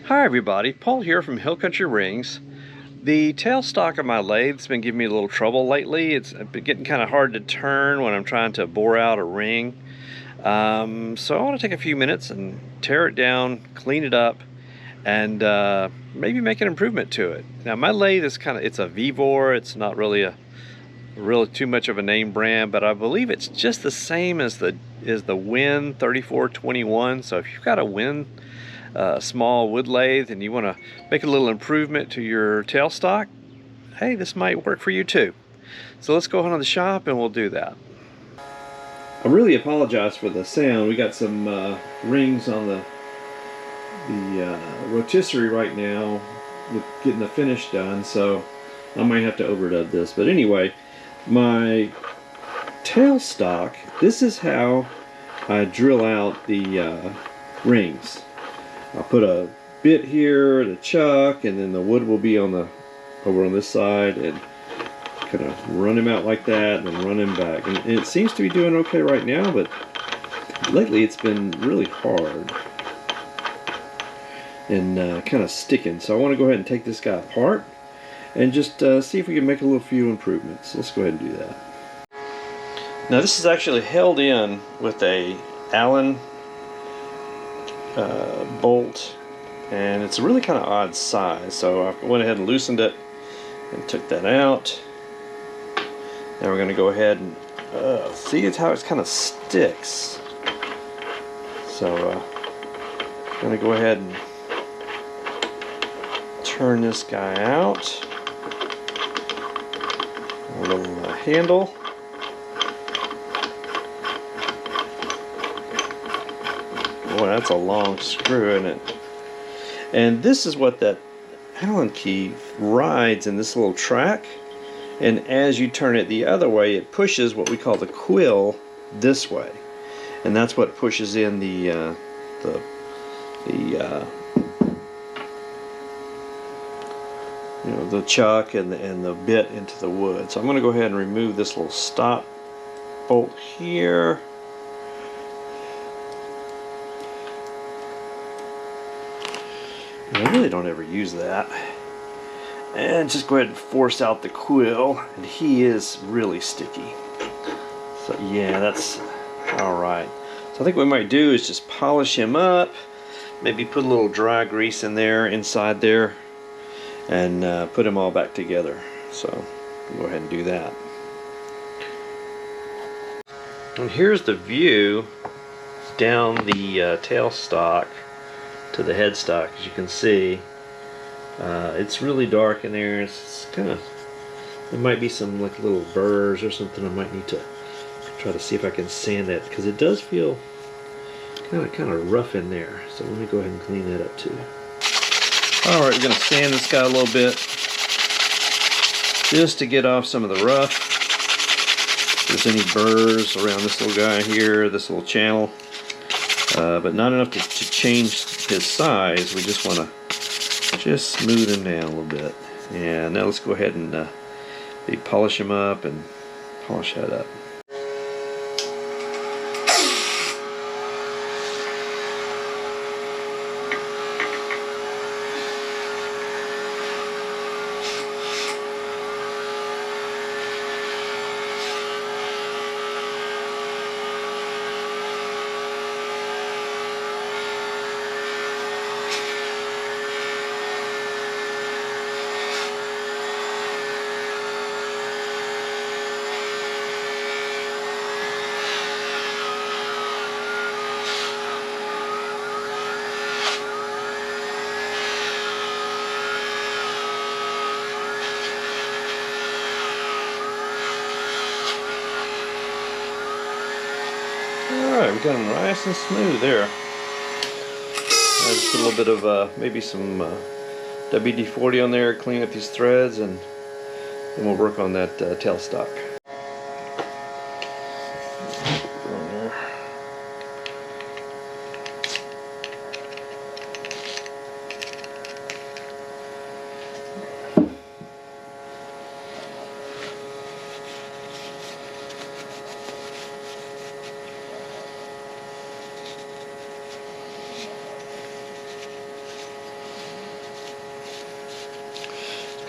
Hi everybody, Paul here from Hill Country Rings. The tailstock of my lathe's been giving me a little trouble lately. It's been getting kind of hard to turn when I'm trying to bore out a ring. So I want to take a few minutes and tear it down, clean it up, and maybe make an improvement to it. Now my lathe is it's a Vevor. It's not really too much of a name brand, but I believe it's just the same as the Win 3421. So if you've got a Win small wood lathe and you want to make a little improvement to your tailstock, hey, this might work for you too. So let's go on to the shop and we'll do that. I really apologize for the sound. We got some rings on the rotisserie right now with getting the finish done, so I might have to overdub this. But anyway, my tailstock, this is how I drill out the rings. I'll put a bit here, the chuck, and then the wood will be over on this side, and kind of run him out like that, and then run him back. And it seems to be doing okay right now, but lately it's been really hard and kind of sticking. So I want to go ahead and take this guy apart and just see if we can make a few improvements. Let's go ahead and do that. Now this is actually held in with a Allen bolt, and it's a really kind of odd size, so I went ahead and loosened it and took that out. Now we're going to go ahead and see how it kind of sticks. So I'm going to go ahead and turn this guy out. A little handle. Boy, that's a long screw, isn't it? And this is what that Allen key rides in this little track. And as you turn it the other way, it pushes what we call the quill this way. And that's what pushes in the chuck and the bit into the wood. So I'm going to go ahead and remove this little stop bolt here. I really don't ever use that. And just go ahead and force out the quill, and he is really sticky. So yeah, that's alright. So I think what we might do is just polish him up, maybe put a little dry grease in there, inside there, and put them all back together. So go ahead and do that. And here's the view down the tailstock to the headstock. As you can see, it's really dark in there. It's kind of, there might be some like little burrs or something. I might need to try to see if I can sand that, because it does feel kind of rough in there. So let me go ahead and clean that up too. Alright, we're going to sand this guy a little bit just to get off some of the rough. If there's any burrs around this little guy here, this little channel, but not enough to change his size. We just want to just smooth him down a little bit. And now let's go ahead and polish him up and polish that up. Alright, we got them nice and smooth there. I just put a little bit of maybe some WD-40 on there, clean up these threads, and then we'll work on that tailstock.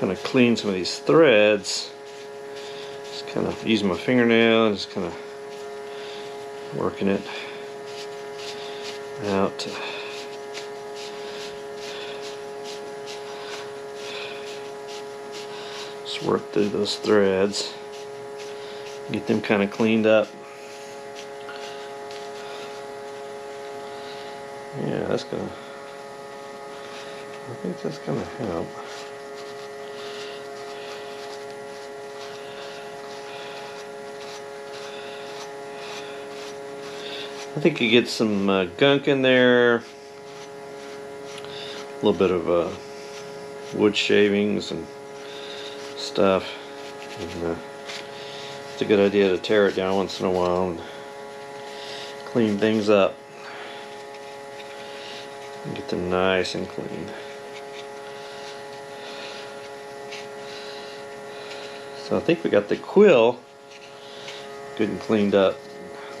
kind of clean some of these threads. Just kind of using my fingernail, just kind of working it out. Just work through those threads, get them kind of cleaned up. Yeah, that's gonna, I think that's gonna help. I think you get some gunk in there, a little bit of wood shavings and stuff, and it's a good idea to tear it down once in a while and clean things up and get them nice and clean. So I think we got the quill good and cleaned up.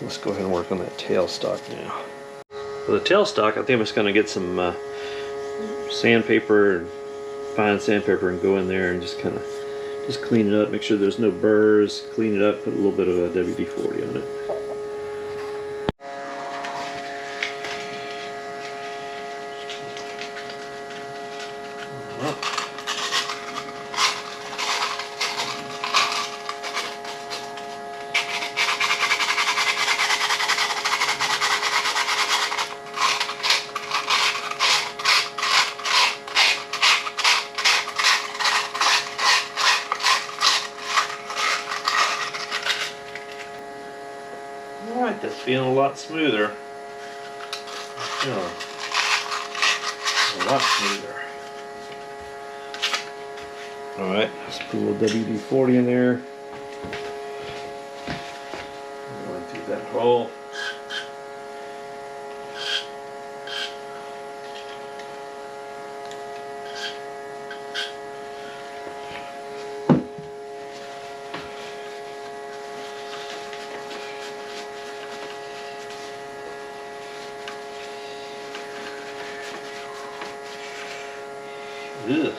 Let's go ahead and work on that tailstock now. For the tailstock, I think I'm just going to get some sandpaper, fine sandpaper, and go in there and just kind of clean it up, make sure there's no burrs, clean it up, put a little bit of a WD-40 on it. Alright, that's feeling a lot smoother. A lot smoother. Alright, let's put a little WD-40 in there. Going through that hole. Ugh.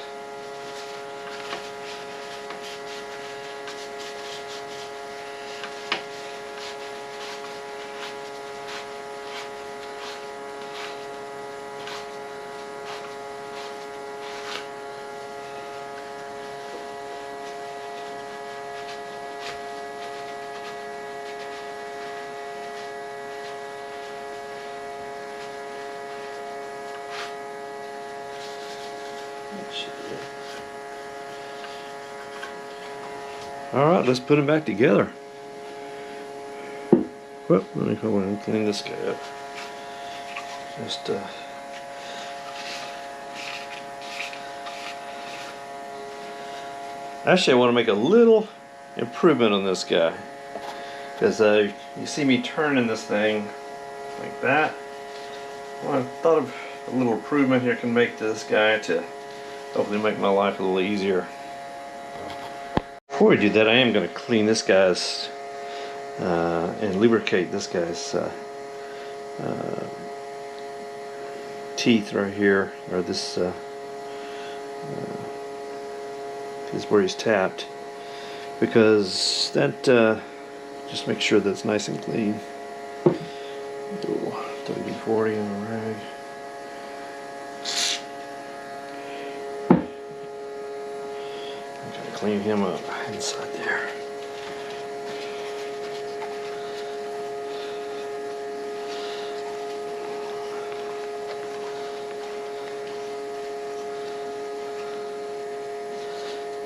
Alright, let's put them back together. Whoop, let me go in and clean this guy up. Just actually I want to make a little improvement on this guy, because you see me turning this thing like that. Well, I thought of a little improvement here can make this guy to hopefully make my life a little easier. Before we do that, I am going to clean this guy's and lubricate this guy's teeth right here, or this is where he's tapped, because that just make sure that's nice and clean. WD-40 on the rag. Clean him up inside there.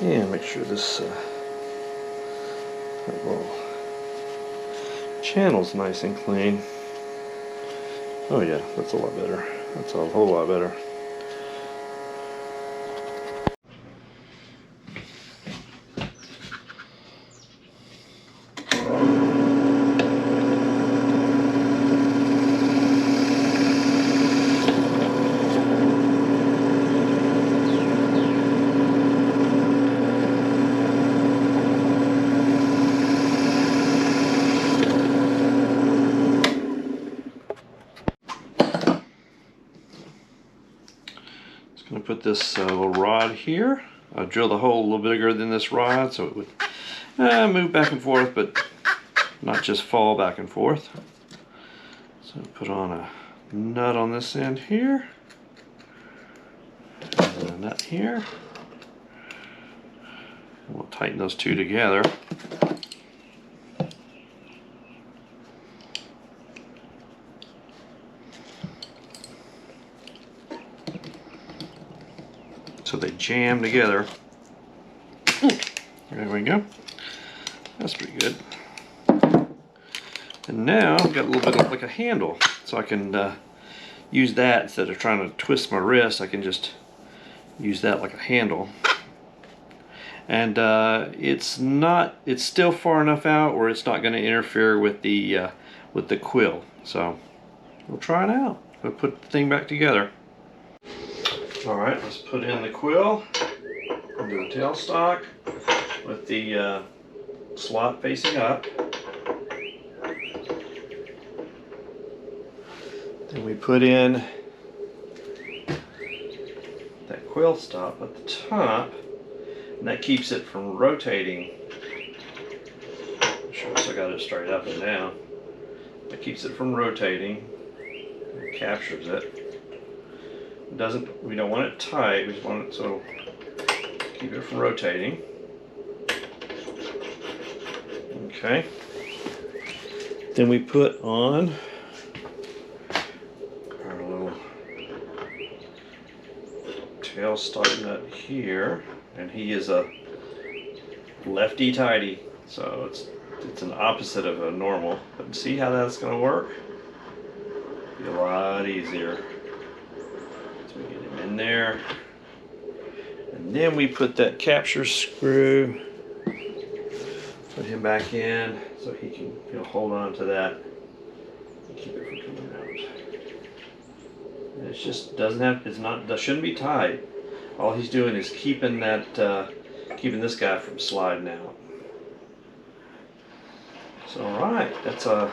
Yeah, make sure this that little channel's nice and clean. Oh yeah, that's a lot better. That's a whole lot better. Going to put this little rod here I drilled a hole a little bigger than this rod so it would move back and forth, but not just fall back and forth. So put on a nut on this end here, and a nut here. And we'll tighten those two together. So they jam together. There we go. That's pretty good. And now I've got a little bit of like a handle, so I can use that instead of trying to twist my wrist. I can just use that like a handle. And it's still far enough out where it's not going to interfere with the quill. So we'll try it out. We'll put the thing back together. All right, let's put in the quill into the tailstock with the slot facing up. Then we put in that quill stop at the top, and that keeps it from rotating. Make sure I got it straight up and down. That keeps it from rotating. It captures it. We don't want it tight, we just want it so keep it from rotating. Okay. Then we put on our little tailstock nut here, and he is a lefty tighty, so it's an opposite of a normal. But see how that's going to work? Be a lot easier. So we get him in there, and then we put that capture screw. Put him back in so he can hold on to that and keep it from coming out. And it just that shouldn't be tight. All he's doing is keeping keeping this guy from sliding out. So all right, that's a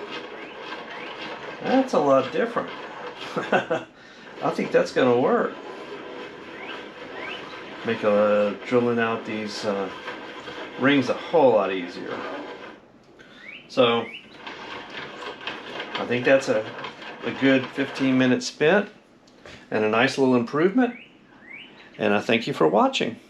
lot different. I think that's going to work. Make drilling out these rings a whole lot easier. So I think that's a good 15 minutes spent and a nice little improvement, and I thank you for watching.